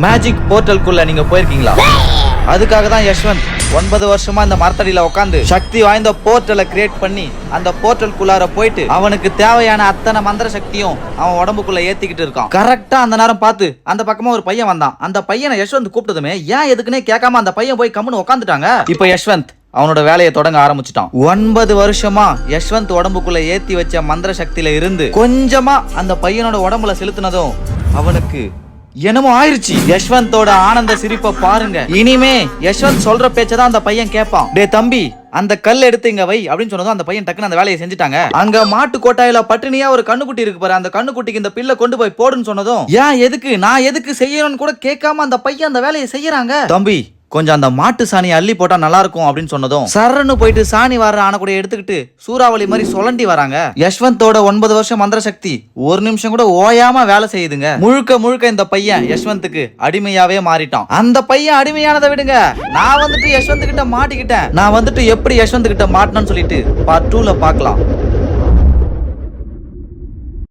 Magic போர்ட்டலுக்குள்ள நீங்க போயிருக்கீங்களா? அதுக்காக தான் யஷ்வந்த் 9 வருஷமா இந்த மரத்தடியில உட்காந்து சக்தி வாய்ந்த போர்ட்டலை கிரியேட் பண்ணி அந்த போர்ட்டலுக்குள்ளார போயிட்டு அவனுக்கு தேவையான அத்தனை மந்திர சக்தியும் அவன் உடம்புக்குள்ள ஏத்திக்கிட்டு இருக்கான். கரெக்டா அந்த நேரம் பார்த்து அந்த பக்கமா ஒரு பையன் வந்தான். அந்த பையனை யஷ்வந்த் கூப்பிட்டதுமே ஏன் எதுக்குன்னே கேட்காம அந்த பையன் போய் கம்முன்னு உட்காந்துட்டாங்க. இப்ப யஷ்வந்த் அவனோட வேலையை தொடங்க ஆரம்பிச்சுட்டான். 9 வருஷமா யஷ்வந்த் உடம்புக்குள்ள ஏத்தி வச்ச மந்திர சக்தியில இருந்து கொஞ்சமா அந்த பையனோட உடம்புல செலுத்தினதும் அவனுக்கு என்னமோ ஆயிருச்சு. யஷ்வந்தோட ஆனந்த சிரிப்பை பாருங்க. இனிமே யஷ்வந்த் சொல்ற பேச்சதான் அந்த பையன் கேட்பான். டே தம்பி, அந்த கல் எடுத்து இங்க வை அப்படின்னு சொன்னதும் அந்த பையன் டக்குன்னு அந்த வேலையை செஞ்சுட்டாங்க. அங்க மாட்டு கொட்டாயில பட்டினியா ஒரு கண்ணுக்குட்டி இருக்கு பாரு, அந்த கண்ணுக்குட்டிக்கு இந்த பில்லை கொண்டு போய் போடுன்னு சொன்னதும் ஏன் எதுக்கு நான் எதுக்கு செய்யணும்னு கூட கேட்காம அந்த பையன் அந்த வேலையை செய்யறாங்க. தம்பி கொஞ்சம் அந்த மாட்டு சாணியை அள்ளி போட்டா நல்லா இருக்கும் அப்படின்னு சொன்னதும் சரன்னு போயிட்டு சாணி வர ஆனக்கூடிய எடுத்துக்கிட்டு சூறாவளி மாதிரி சுழண்டி வராங்க. யஷ்வந்தோட 9 வருஷம் மந்திர சக்தி ஒரு நிமிஷம் கூட ஓயாம வேலை செய்யுதுங்க. முழுக்க முழுக்க இந்த பையன் யஷ்வந்துக்கு அடிமையாவே மாறிட்டான். அந்த பையன் அடிமையானதை விடுங்க, நான் வந்துட்டு யஷ்வந்த் கிட்ட மாட்டிக்கிட்டேன். நான் வந்துட்டு எப்படி யஷ்வந்த் கிட்ட மாட்டினு சொல்லிட்டு பார்ட் 2ல பார்க்கலாம்.